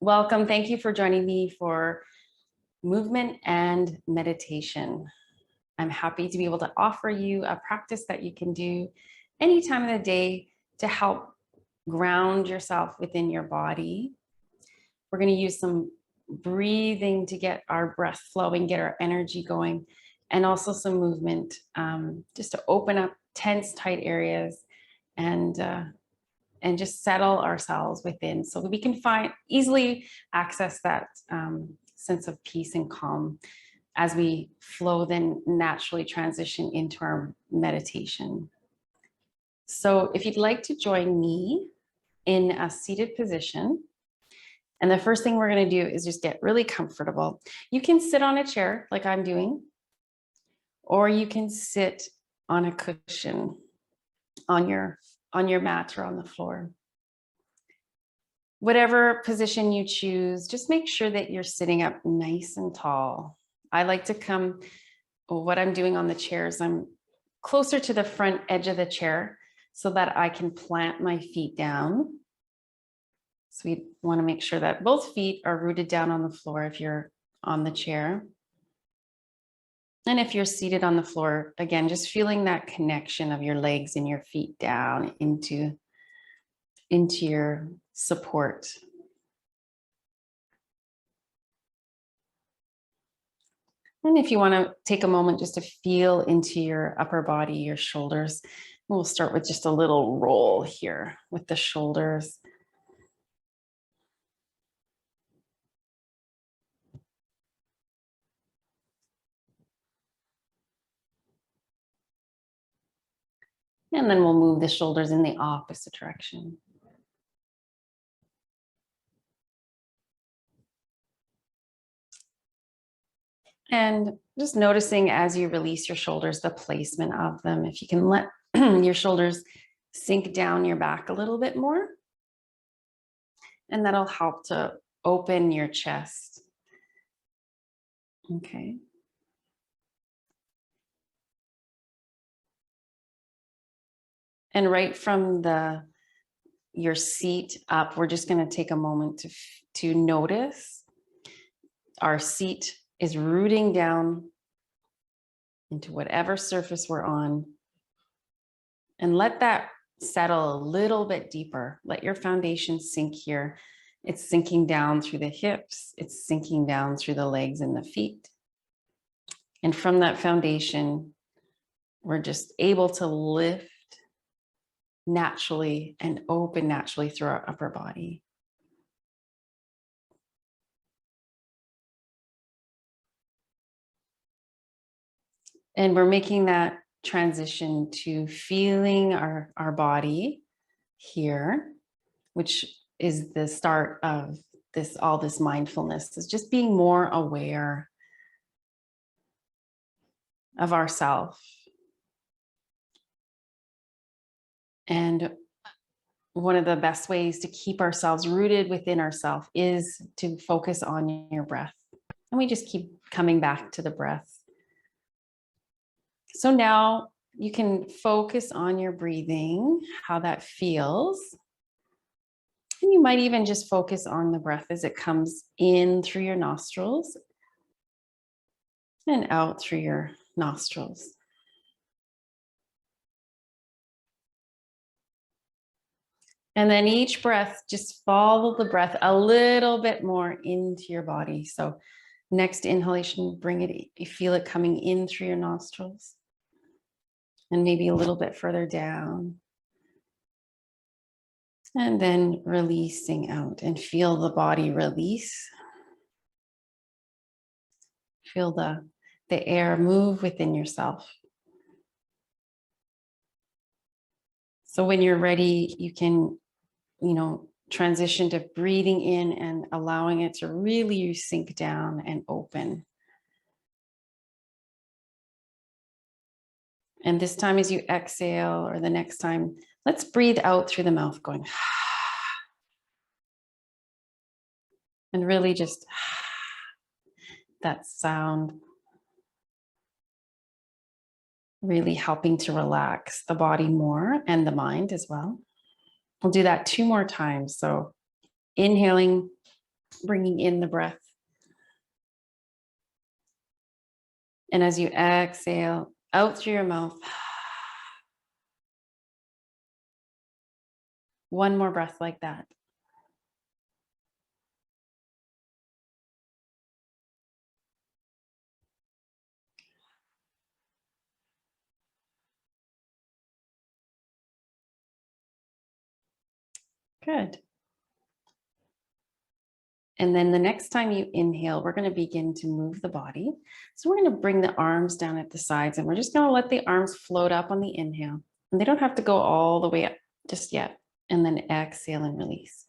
Welcome. Thank you for joining me for movement and meditation. I'm happy to be able to offer you a practice that you can do any time of the day to help ground yourself within your body. We're going to use some breathing to get our breath flowing, get our energy going, and also some movement just to open up tense, tight areas and just settle ourselves within so that we can easily access that sense of peace and calm as we flow, then naturally transition into our meditation. So if you'd like to join me in a seated position, and the first thing we're going to do is just get really comfortable. You can sit on a chair like I'm doing, or you can sit on a cushion on your mat or on the floor. Whatever position you choose, just make sure that you're sitting up nice and tall. I like to what I'm doing on the chairs, I'm closer to the front edge of the chair so that I can plant my feet down. So we want to make sure that both feet are rooted down on the floor if you're on the chair. And if you're seated on the floor, again, just feeling that connection of your legs and your feet down into your support. And if you want to take a moment just to feel into your upper body, your shoulders, we'll start with just a little roll here with the shoulders. And then we'll move the shoulders in the opposite direction. And just noticing as you release your shoulders, the placement of them. If you can let your shoulders sink down your back a little bit more, and that'll help to open your chest. Okay. And right from your seat up, we're just going to take a moment to notice our seat is rooting down into whatever surface we're on, and let that settle a little bit deeper. Let your foundation sink here. It's sinking down through the hips. It's sinking down through the legs and the feet. And from that foundation, we're just able to lift naturally and open naturally through our upper body. And we're making that transition to feeling our body here, which is the start of all this mindfulness, is just being more aware of ourself. And one of the best ways to keep ourselves rooted within ourselves is to focus on your breath. And we just keep coming back to the breath. So now you can focus on your breathing, how that feels. And you might even just focus on the breath as it comes in through your nostrils and out through your nostrils. And then each breath, just follow the breath a little bit more into your body. So next inhalation, bring it, you feel it coming in through your nostrils. And maybe a little bit further down. And then releasing out, and feel the body release. Feel the air move within yourself. So when you're ready, you can, transition to breathing in and allowing it to really sink down and open. And this time as you exhale, or the next time, let's breathe out through the mouth going, and really just that sound really helping to relax the body more and the mind as well. We'll do that 2 more times. So inhaling bringing in the breath. And as you exhale out through your mouth, one more breath like that. Good. And then the next time you inhale, we're going to begin to move the body. So we're going to bring the arms down at the sides, and we're just going to let the arms float up on the inhale. And they don't have to go all the way up just yet. And then exhale and release.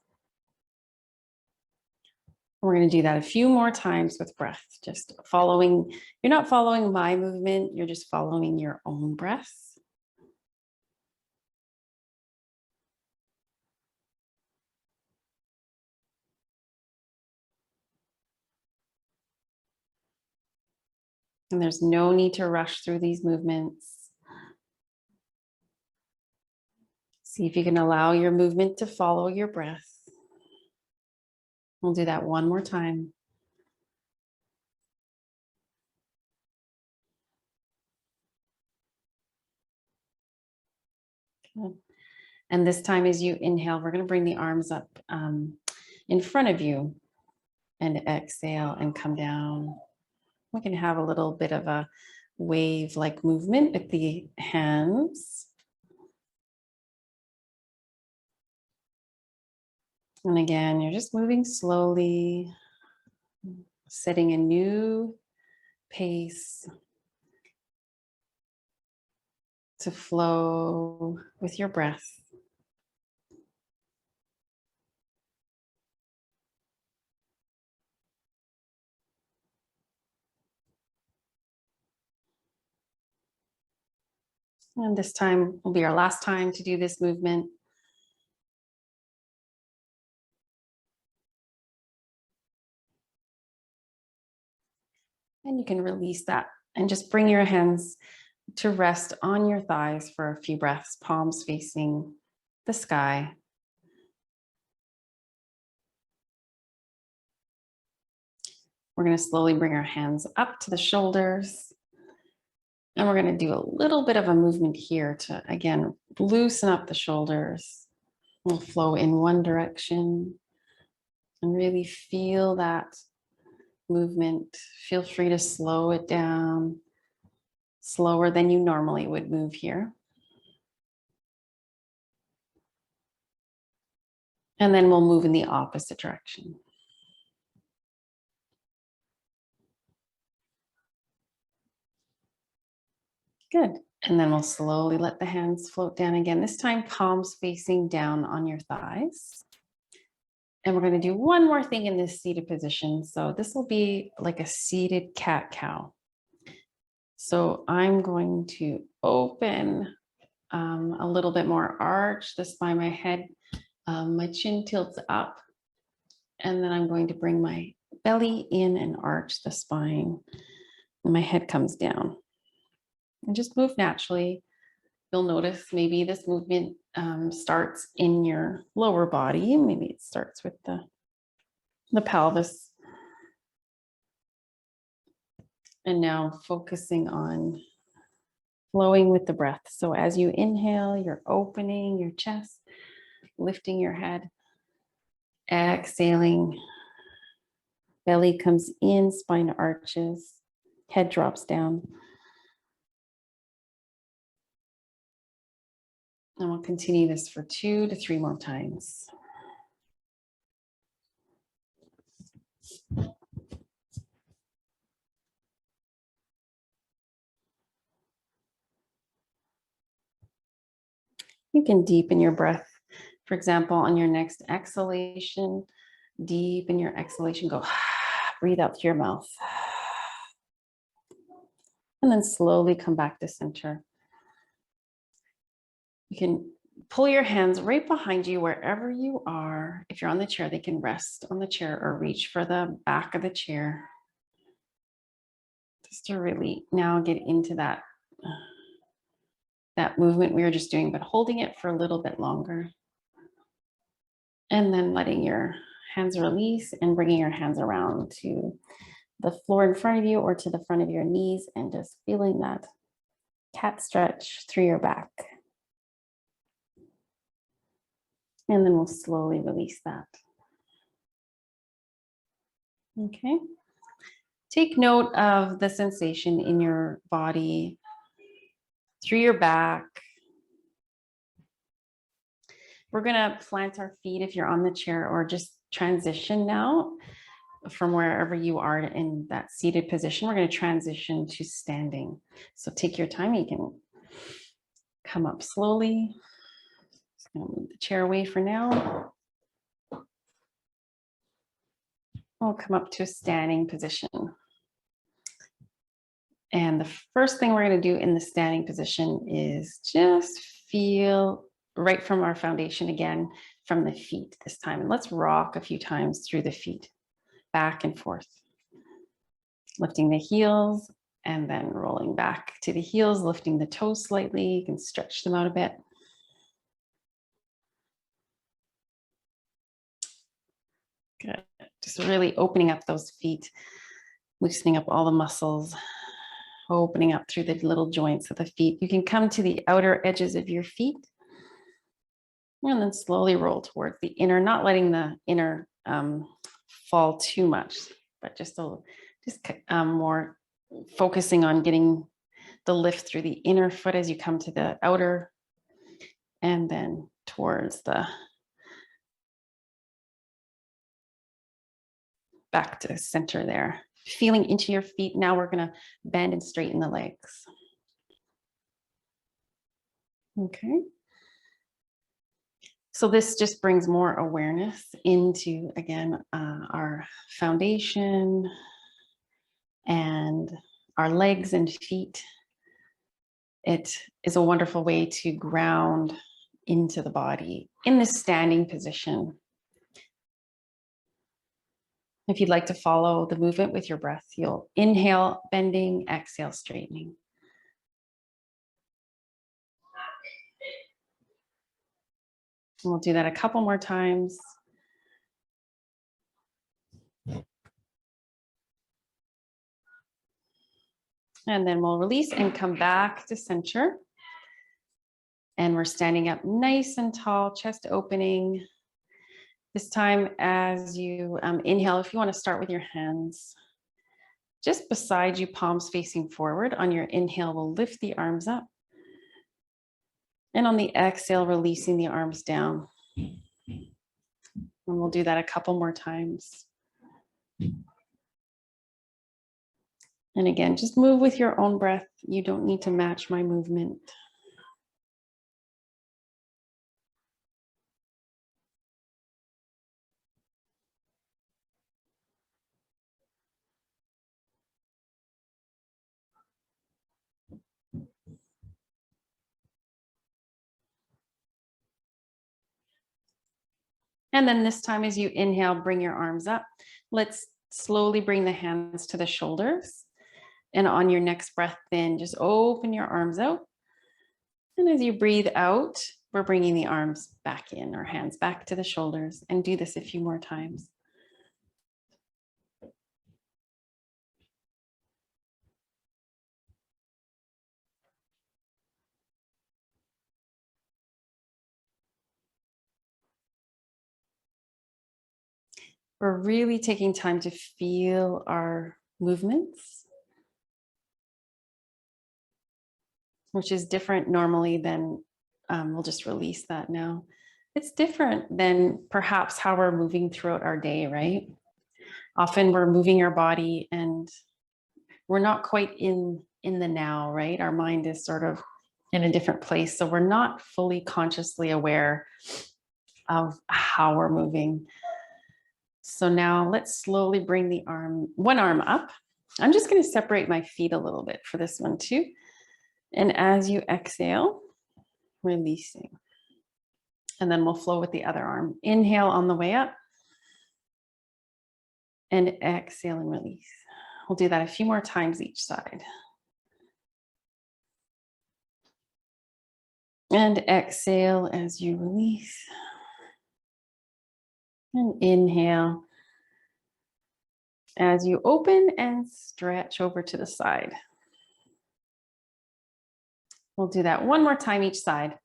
We're going to do that a few more times with breath, just following. You're not following my movement, you're just following your own breath. And there's no need to rush through these movements. See if you can allow your movement to follow your breath. We'll do that one more time. Good. And this time as you inhale, we're going to bring the arms up in front of you and exhale and come down. We can have a little bit of a wave-like movement with the hands. And again, you're just moving slowly, setting a new pace to flow with your breath. And this time will be our last time to do this movement. And you can release that and just bring your hands to rest on your thighs for a few breaths, palms facing the sky. We're going to slowly bring our hands up to the shoulders. And we're going to do a little bit of a movement here to, again, loosen up the shoulders. We'll flow in one direction and really feel that movement. Feel free to slow it down, slower than you normally would move here. And then we'll move in the opposite direction. Good. And then we'll slowly let the hands float down again. This time, palms facing down on your thighs. And we're going to do one more thing in this seated position. So this will be like a seated cat-cow. So I'm going to open a little bit more, arch the spine, my head, my chin tilts up. And then I'm going to bring my belly in and arch the spine. And my head comes down. And just move naturally. You'll notice maybe this movement starts in your lower body. Maybe it starts with the pelvis. And now focusing on flowing with the breath. So as you inhale, you're opening your chest, lifting your head, exhaling, belly comes in, spine arches, head drops down. And we'll continue this for 2 to 3 more times. You can deepen your breath. For example, on your next exhalation, deepen your exhalation, go breathe out through your mouth. And then slowly come back to center. You can pull your hands right behind you wherever you are. If you're on the chair, they can rest on the chair or reach for the back of the chair. Just to really now get into that movement we were just doing, but holding it for a little bit longer. And then letting your hands release, and bringing your hands around to the floor in front of you or to the front of your knees, and just feeling that cat stretch through your back. And then we'll slowly release that. Okay. Take note of the sensation in your body through your back. We're gonna plant our feet if you're on the chair, or just transition now from wherever you are in that seated position. We're gonna transition to standing. So take your time. You can come up slowly. Just gonna move the chair away for now. We'll come up to a standing position. And the first thing we're going to do in the standing position is just feel right from our foundation again, from the feet this time. And let's rock a few times through the feet, back and forth. Lifting the heels and then rolling back to the heels, lifting the toes slightly. You can stretch them out a bit. Good. Just really opening up those feet, loosening up all the muscles, opening up through the little joints of the feet. You can come to the outer edges of your feet and then slowly roll towards the inner, not letting the inner fall too much, but just more focusing on getting the lift through the inner foot as you come to the outer, and then towards the back to center there. Feeling into your feet. Now we're going to bend and straighten the legs. Okay. So this just brings more awareness into, again, our foundation and our legs and feet. It is a wonderful way to ground into the body in this standing position. If you'd like to follow the movement with your breath, you'll inhale, bending, exhale, straightening. And we'll do that a couple more times. And then we'll release and come back to center. And we're standing up nice and tall, chest opening. This time, as you inhale, if you want to start with your hands just beside you, palms facing forward. On your inhale, we'll lift the arms up. And on the exhale, releasing the arms down. And we'll do that a couple more times. And again, just move with your own breath. You don't need to match my movement. And then this time, as you inhale, bring your arms up. Let's slowly bring the hands to the shoulders. And on your next breath, then just open your arms out. And as you breathe out, we're bringing the arms back in, or hands back to the shoulders, and do this a few more times. We're really taking time to feel our movements, which is different normally than, we'll just release that now. It's different than perhaps how we're moving throughout our day, right? Often we're moving our body and we're not quite in the now, right? Our mind is sort of in a different place. So we're not fully consciously aware of how we're moving. So now let's slowly bring the one arm up. I'm just going to separate my feet a little bit for this one too. And as you exhale, releasing. And then we'll flow with the other arm. Inhale on the way up. And exhale and release. We'll do that a few more times each side. And exhale as you release. And inhale as you open and stretch over to the side. We'll do that one more time each side.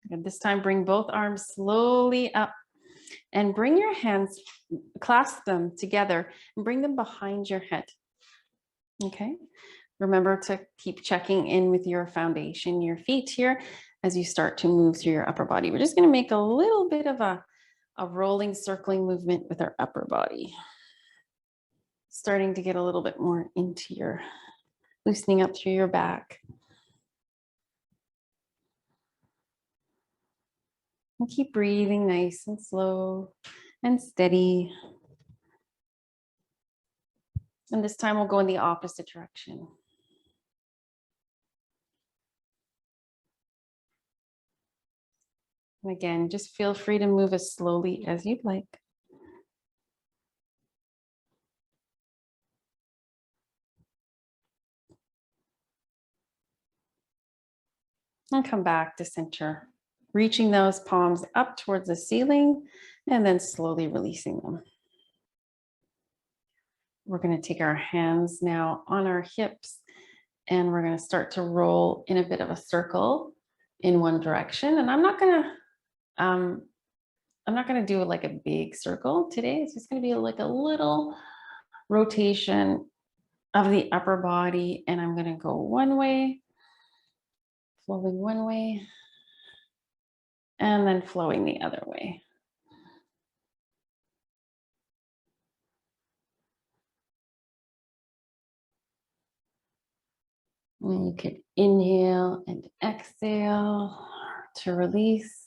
And this time, bring both arms slowly up and bring your hands, clasp them together and bring them behind your head. Okay. Remember to keep checking in with your foundation, your feet here, as you start to move through your upper body. We're just going to make a little bit of a rolling, circling movement with our upper body. Starting to get a little bit more into your loosening up through your back. And keep breathing nice and slow and steady. And this time we'll go in the opposite direction. And again, just feel free to move as slowly as you'd like. And come back to center, reaching those palms up towards the ceiling and then slowly releasing them. We're going to take our hands now on our hips and we're going to start to roll in a bit of a circle in one direction. And I'm not going to do like a big circle today. It's just going to be like a little rotation of the upper body. And I'm going to go one way, flowing one way, and then flowing the other way. And you can inhale and exhale to release,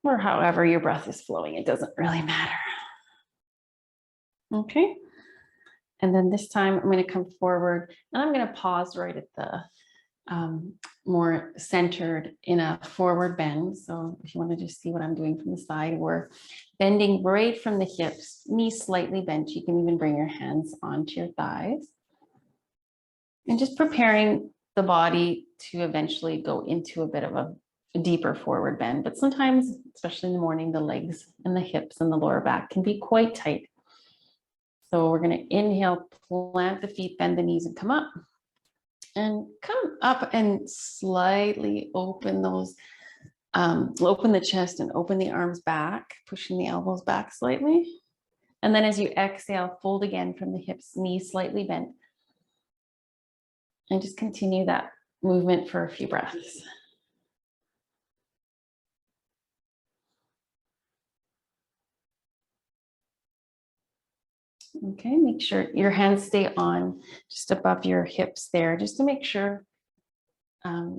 or however your breath is flowing, it doesn't really matter. Okay. And then this time I'm going to come forward and I'm going to pause right at the more centered in a forward bend. So if you want to just see what I'm doing from the side, we're bending right from the hips, knees slightly bent. You can even bring your hands onto your thighs. And just preparing the body to eventually go into a bit of a deeper forward bend. But sometimes, especially in the morning, the legs and the hips and the lower back can be quite tight. So we're going to inhale, plant the feet, bend the knees, and come up. And come up and slightly open those, open the chest and open the arms back, pushing the elbows back slightly. And then as you exhale, fold again from the hips, knees slightly bent. And just continue that movement for a few breaths. Okay, make sure your hands stay on just above your hips there, just to make sure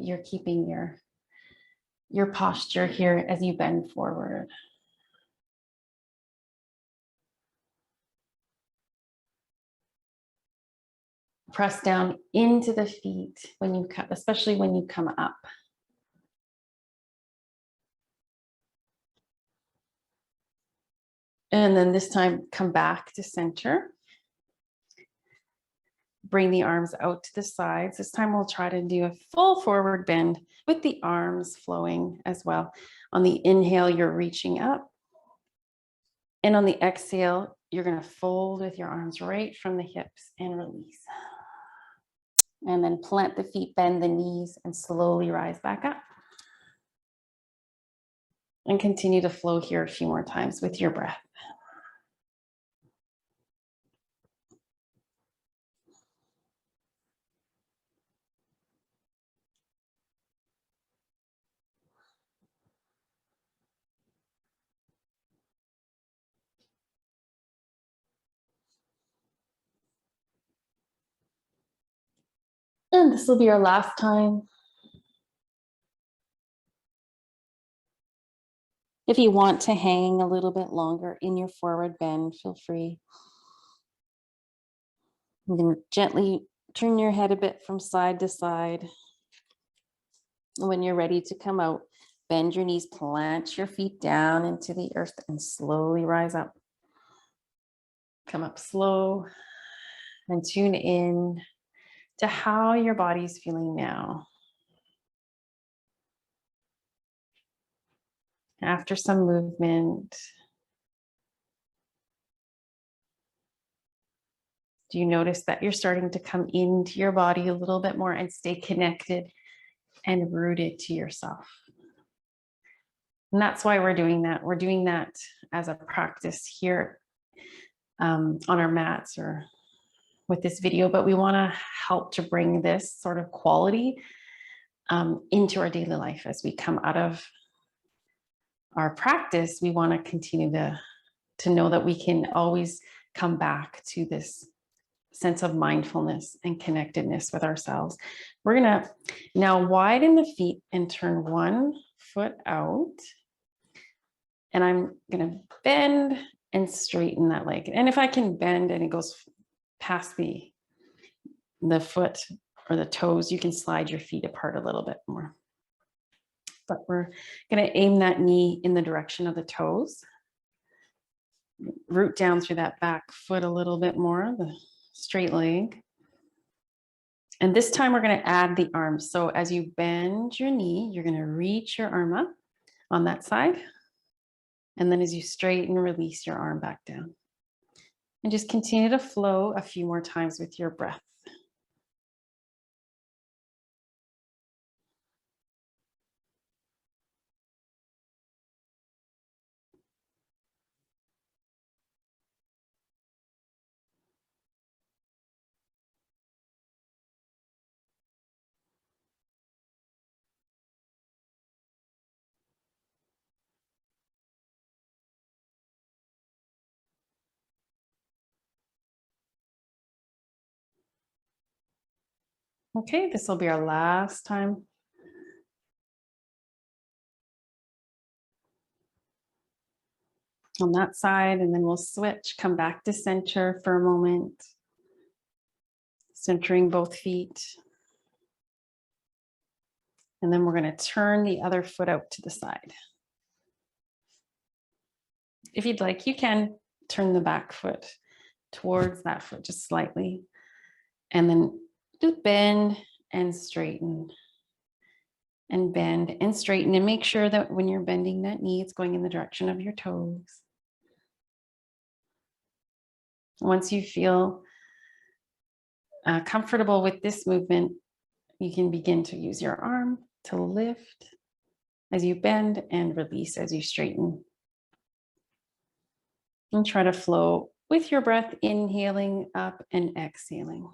you're keeping your posture here as you bend forward. Press down into the feet when you come, especially when you come up. And then this time, come back to center. Bring the arms out to the sides. This time we'll try to do a full forward bend with the arms flowing as well. On the inhale, you're reaching up. And on the exhale, you're going to fold with your arms right from the hips and release. And then plant the feet, bend the knees, and slowly rise back up. And continue to flow here a few more times with your breath. And this will be our last time. If you want to hang a little bit longer in your forward bend, feel free. You can gently turn your head a bit from side to side. And when you're ready to come out, bend your knees, plant your feet down into the earth, and slowly rise up. Come up slow and tune in to how your body's feeling now. After some movement, do you notice that you're starting to come into your body a little bit more and stay connected and rooted to yourself? And that's why we're doing that. We're doing that as a practice here on our mats or with this video, but we want to help to bring this sort of quality into our daily life as we come out of our practice. We want to continue to know that we can always come back to this sense of mindfulness and connectedness with ourselves. We're going to now widen the feet and turn one foot out. And I'm going to bend and straighten that leg. And if I can bend and it goes past the foot or the toes, you can slide your feet apart a little bit more. But we're going to aim that knee in the direction of the toes. Root down through that back foot a little bit more, the straight leg. And this time we're going to add the arms. So as you bend your knee, you're going to reach your arm up on that side. And then as you straighten, release your arm back down. And just continue to flow a few more times with your breath. Okay, this will be our last time. On that side, and then we'll switch, come back to center for a moment. Centering both feet. And then we're going to turn the other foot out to the side. If you'd like, you can turn the back foot towards that foot just slightly. And then just bend and straighten. And bend and straighten, and make sure that when you're bending that knee, it's going in the direction of your toes. Once you feel comfortable with this movement, you can begin to use your arm to lift as you bend and release as you straighten. And try to flow with your breath, inhaling up and exhaling.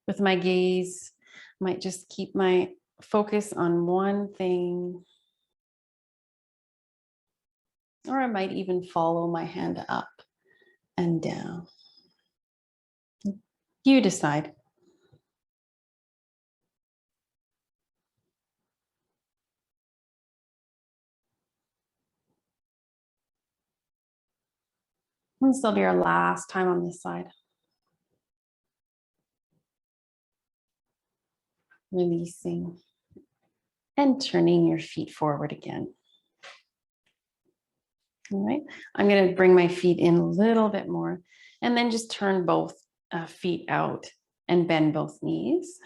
With my gaze, I might just keep my focus on one thing. Or I might even follow my hand up and down. You decide. And this will be our last time on this side. Releasing and turning your feet forward again. All right, I'm going to bring my feet in a little bit more and then just turn both feet out and bend both knees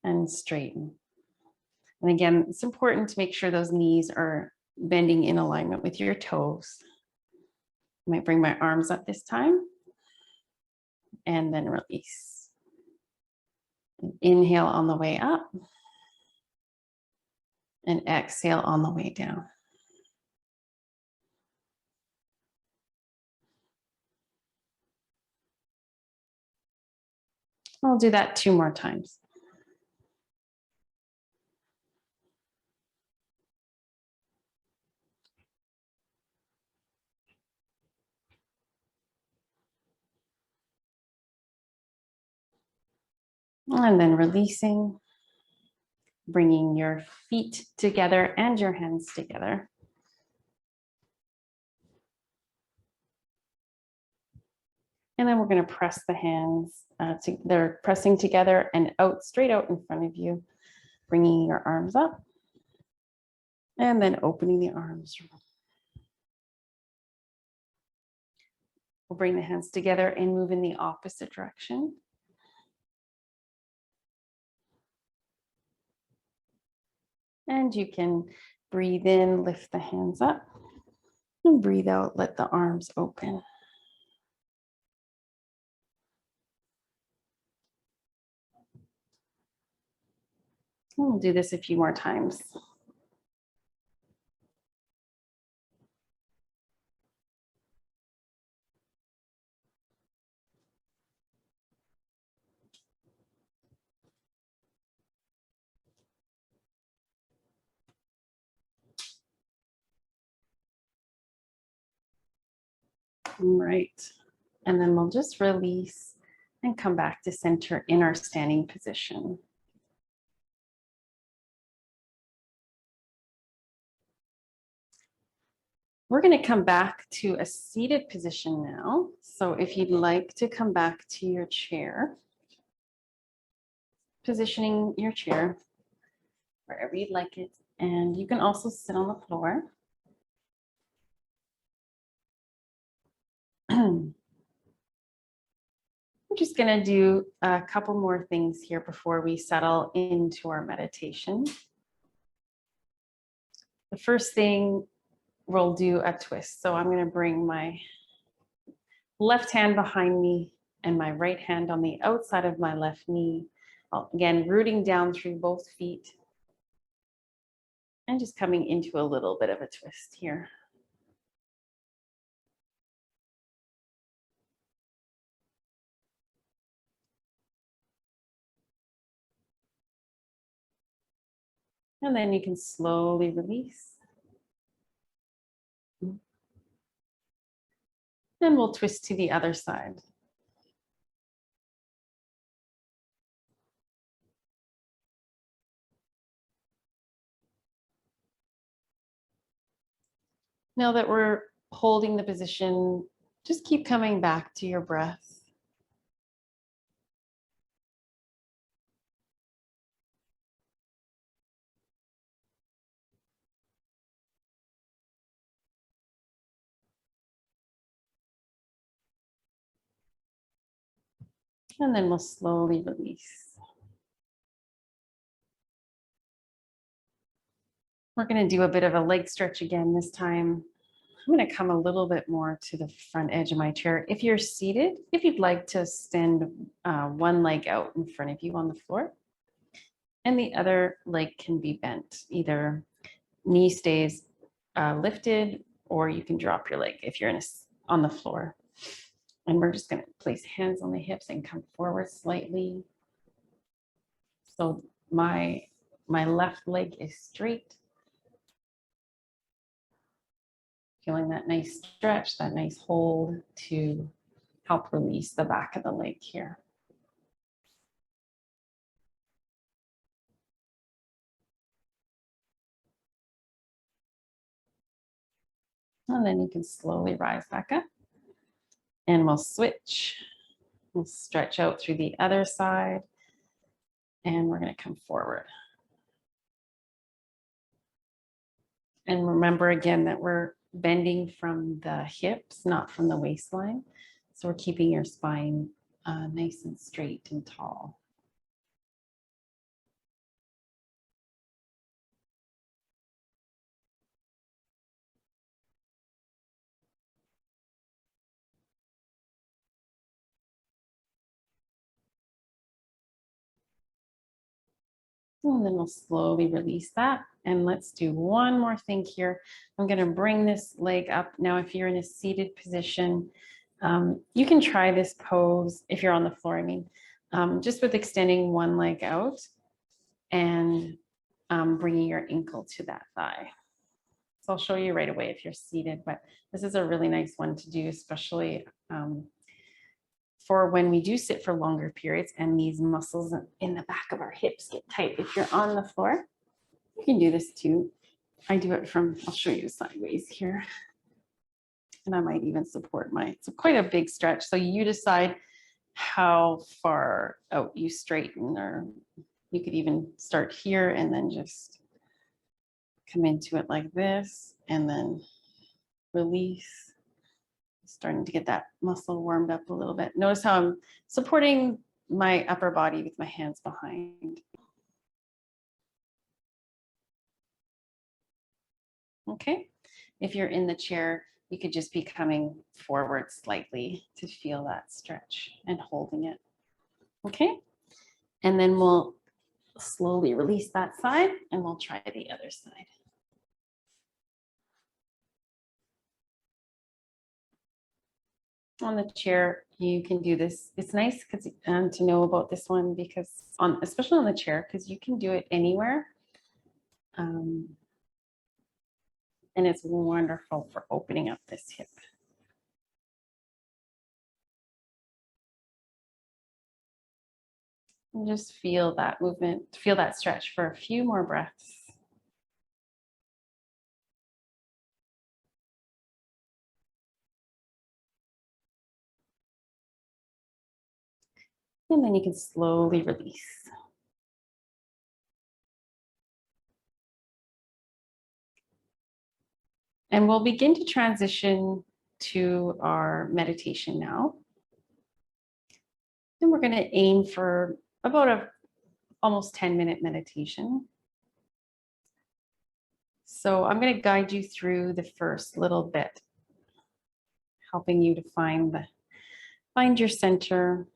and straighten. And again, it's important to make sure those knees are bending in alignment with your toes. I might bring my arms up this time and then release. And inhale on the way up and exhale on the way down. I'll do that 2 more times. And then releasing, bringing your feet together and your hands together. And then we're going to press the hands, they're pressing together and out, straight out in front of you, bringing your arms up and then opening the arms. We'll bring the hands together and move in the opposite direction. And you can breathe in, lift the hands up, and breathe out, let the arms open. We'll do this a few more times. Right. And then we'll just release and come back to center in our standing position. We're going to come back to a seated position now. So if you'd like to come back to your chair, positioning your chair wherever you'd like it. And you can also sit on the floor. We're just going to do a couple more things here before we settle into our meditation. The first thing, we'll do a twist. So I'm going to bring my left hand behind me and my right hand on the outside of my left knee. Again, rooting down through both feet and just coming into a little bit of a twist here. And then you can slowly release. And we'll twist to the other side. Now that we're holding the position, just keep coming back to your breath. And then we'll slowly release. We're going to do a bit of a leg stretch again this time. I'm going to come a little bit more to the front edge of my chair. If you're seated, if you'd like to extend one leg out in front of you on the floor, and the other leg can be bent. Either knee stays lifted, or you can drop your leg if you're on the floor. And we're just going to place hands on the hips and come forward slightly. So my left leg is straight. Feeling that nice stretch, that nice hold to help release the back of the leg here. And then you can slowly rise back up. And we'll switch. We'll stretch out through the other side. And we're going to come forward. And remember again that we're bending from the hips, not from the waistline. So we're keeping your spine nice and straight and tall. And then we'll slowly release that. And let's do one more thing here. I'm going to bring this leg up. Now, if you're in a seated position, you can try this pose if you're on the floor, just with extending one leg out and bringing your ankle to that thigh. So I'll show you right away if you're seated, but this is a really nice one to do, especially for when we do sit for longer periods and these muscles in the back of our hips get tight. If you're on the floor, you can do this too. I do it from, I'll show you sideways here. And I might even support it's quite a big stretch. So you decide how far out you straighten, or you could even start here and then just come into it like this and then release. Starting to get that muscle warmed up a little bit. Notice how I'm supporting my upper body with my hands behind. Okay, if you're in the chair, you could just be coming forward slightly to feel that stretch and holding it. Okay, and then we'll slowly release that side and we'll try the other side. On the chair, you can do this. It's nice because to know about this one because especially on the chair, because you can do it anywhere. And it's wonderful for opening up this hip. And just feel that movement, feel that stretch for a few more breaths. And then you can slowly release. And we'll begin to transition to our meditation now. And we're going to aim for about almost 10-minute meditation. So I'm going to guide you through the first little bit, helping you to find your center.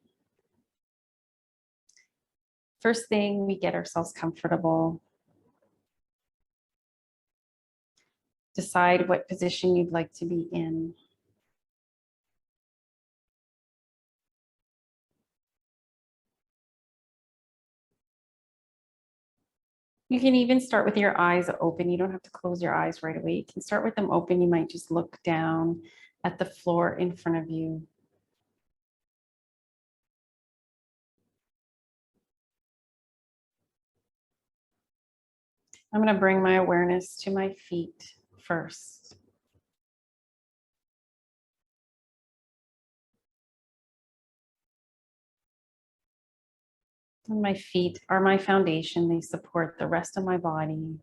First thing, we get ourselves comfortable. Decide what position you'd like to be in. You can even start with your eyes open. You don't have to close your eyes right away. You can start with them open. You might just look down at the floor in front of you. I'm going to bring my awareness to my feet first. And my feet are my foundation. They support the rest of my body.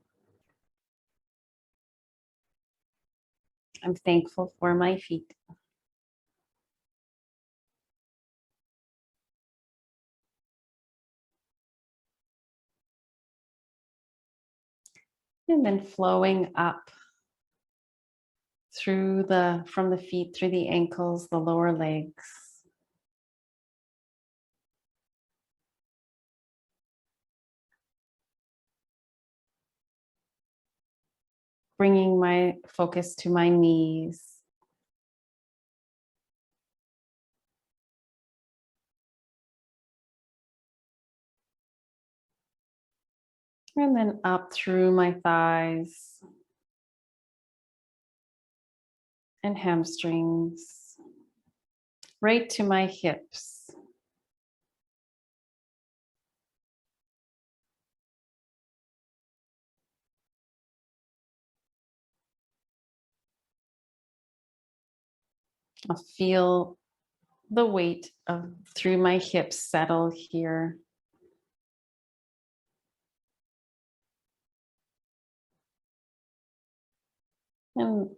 I'm thankful for my feet. And then flowing up from the feet through the ankles, the lower legs. Bringing my focus to my knees. And then up through my thighs and hamstrings, right to my hips. I'll feel the weight through my hips settle here. And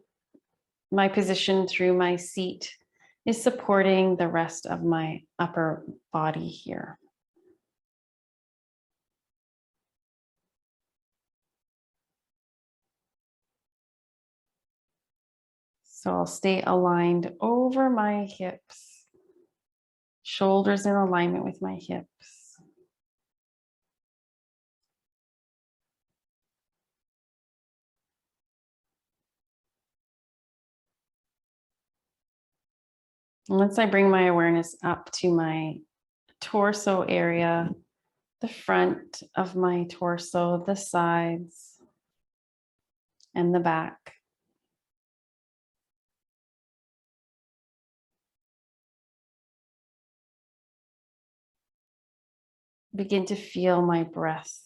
my position through my seat is supporting the rest of my upper body here. So I'll stay aligned over my hips, shoulders in alignment with my hips. Once I bring my awareness up to my torso area, the front of my torso, the sides, and the back. begin to feel my breath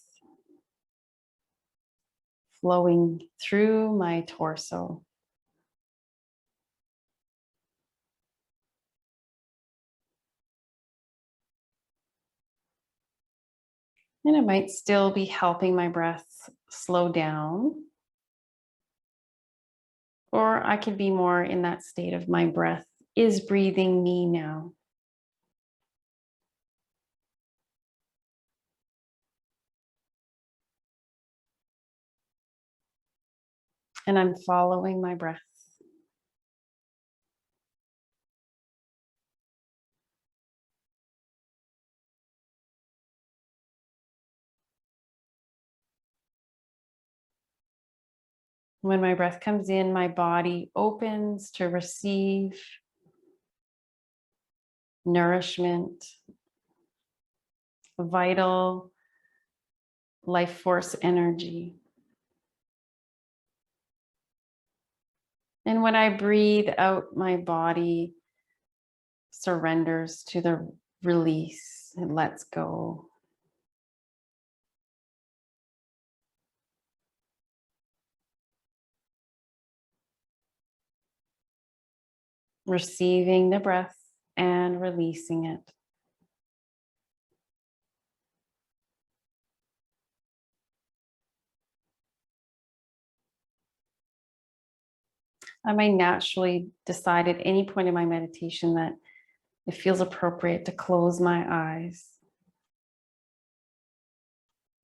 flowing through my torso. And it might still be helping my breath slow down, or I could be more in that state of my breath is breathing me now. And I'm following my breath. When my breath comes in, my body opens to receive nourishment, vital life force energy. And when I breathe out, my body surrenders to the release. It lets go. Receiving the breath and releasing it. I might naturally decide at any point in my meditation that it feels appropriate to close my eyes.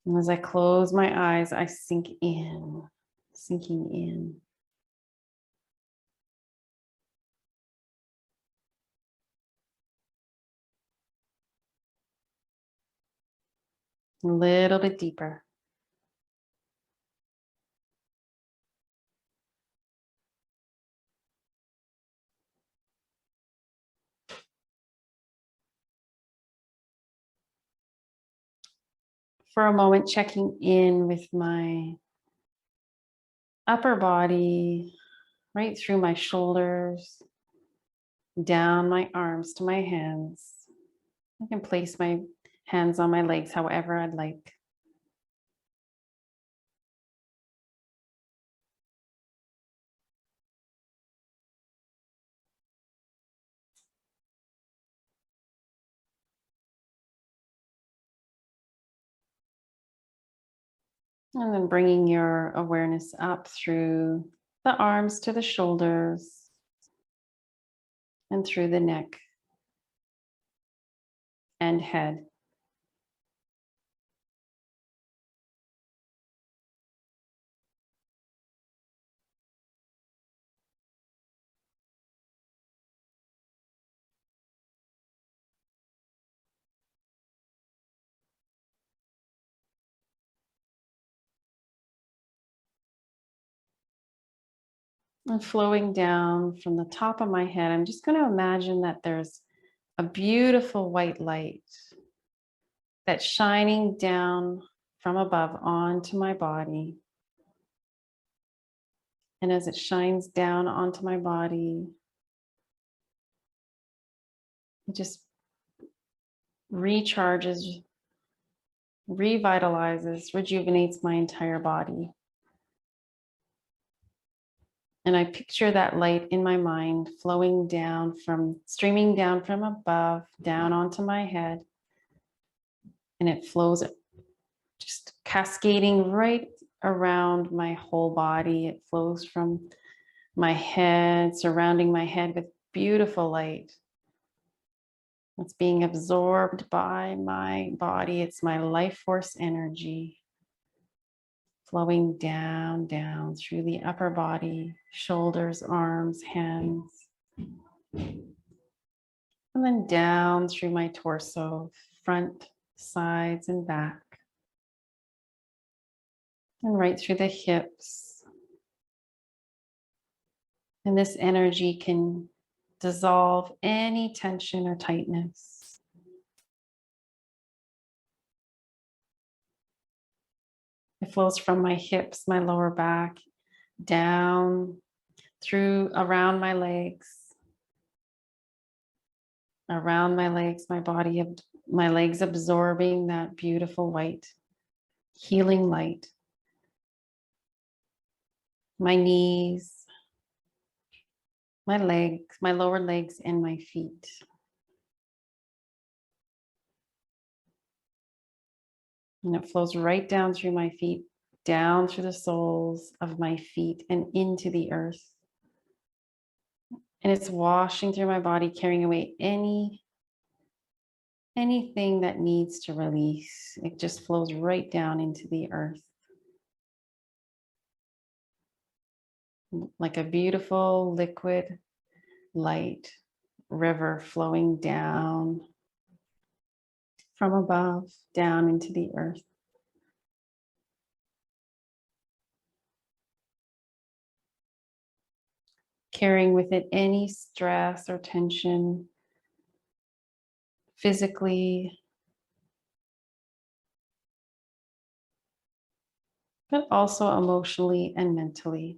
And as I close my eyes, I sink in, sinking in. A little bit deeper. For a moment, checking in with my upper body, right through my shoulders, down my arms to my hands. I can place my hands on my legs however I'd like. And then bringing your awareness up through the arms to the shoulders and through the neck and head. And flowing down from the top of my head, I'm just going to imagine that there's a beautiful white light that's shining down from above onto my body. And as it shines down onto my body, it just recharges, revitalizes, rejuvenates my entire body. And I picture that light in my mind flowing down streaming down from above, down onto my head. And it flows just cascading right around my whole body. It flows from my head, surrounding my head with beautiful light. It's being absorbed by my body. It's my life force energy flowing down, down through the upper body, shoulders, arms, hands, and then down through my torso, front, sides, and back, and right through the hips. And this energy can dissolve any tension or tightness. It flows from my hips, my lower back, down through around my legs, my body My legs absorbing that beautiful white, healing light. My knees, my legs, my lower legs, and my feet. And it flows right down through my feet, down through the soles of my feet and into the earth. And it's washing through my body, carrying away anything that needs to release. It just flows right down into the earth. Like a beautiful liquid light river flowing down from above, down into the earth. Carrying with it any stress or tension, physically, but also emotionally and mentally.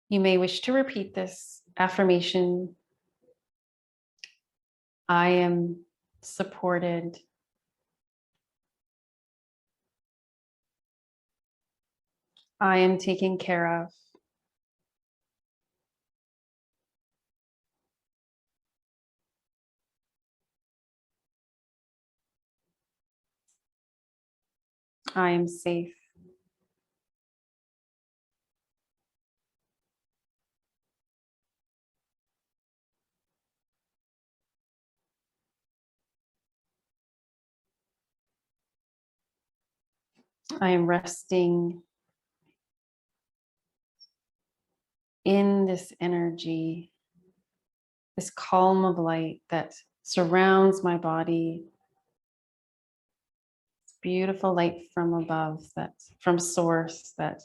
You may wish to repeat this affirmation. I am supported. I am taken care of. I am safe. I am resting in this energy, this calm of light that surrounds my body. It's beautiful light from above, that's from source, that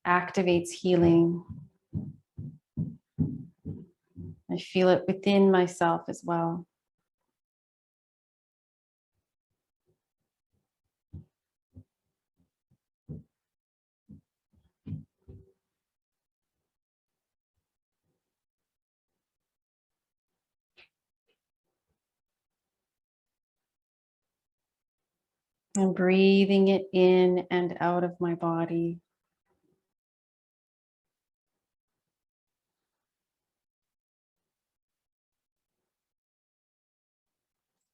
activates healing. I feel it within myself as well. I'm breathing it in and out of my body.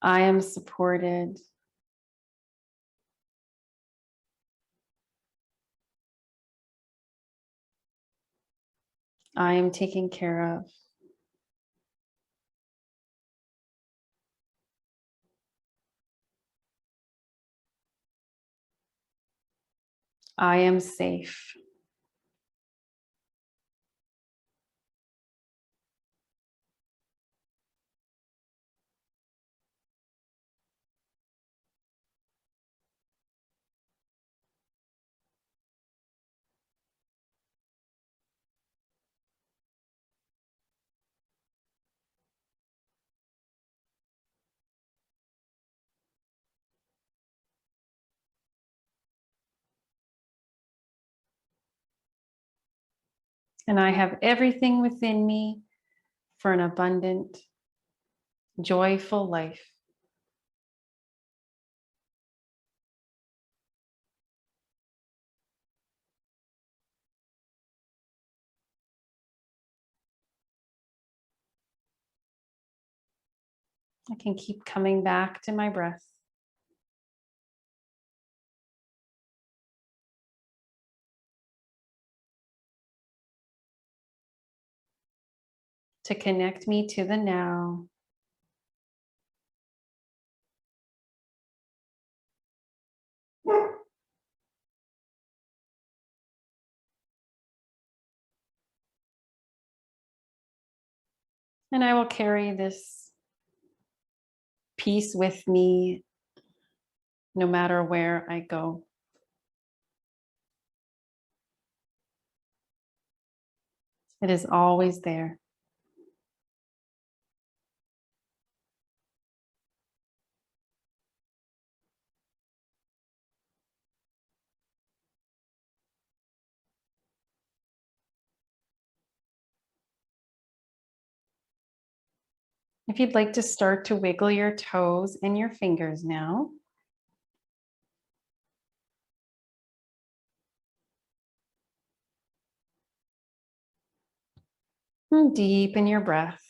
I am supported. I am taken care of. I am safe. And I have everything within me for an abundant, joyful life. I can keep coming back to my breath. To connect me to the now. And I will carry this peace with me no matter where I go. It is always there. If you'd like to start to wiggle your toes and your fingers now. And deepen your breath.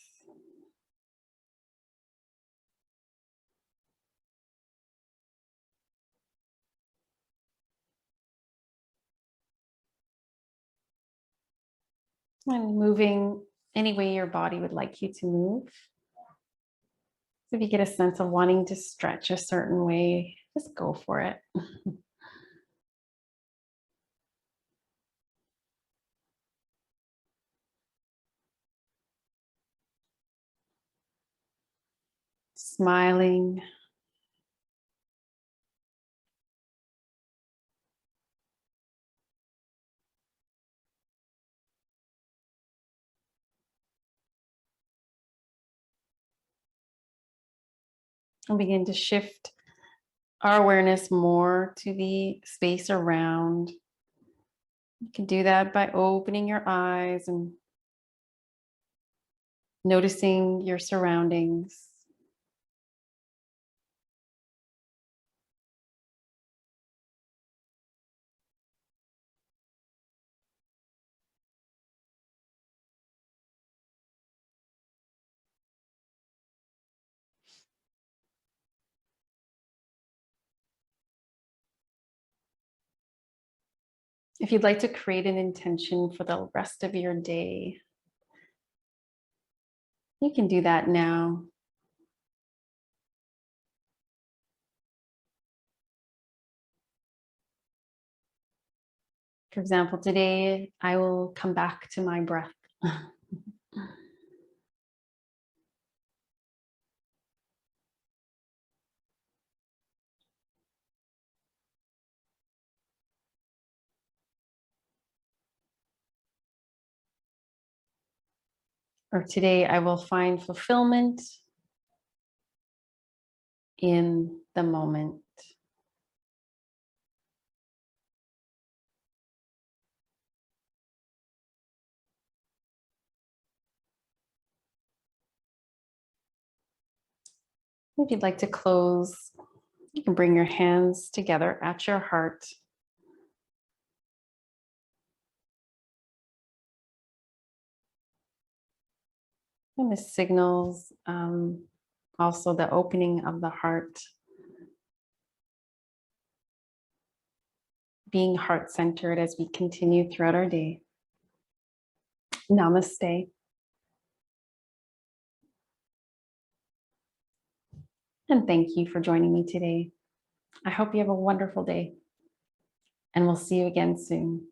And moving any way your body would like you to move. So if you get a sense of wanting to stretch a certain way, just go for it. Smiling. And begin to shift our awareness more to the space around. You can do that by opening your eyes and noticing your surroundings. If you'd like to create an intention for the rest of your day, you can do that now. For example, today I will come back to my breath. Or today I will find fulfillment in the moment. If you'd like to close, you can bring your hands together at your heart. And this signals also the opening of the heart, being heart-centered as we continue throughout our day. Namaste. And thank you for joining me today. I hope you have a wonderful day, and we'll see you again soon.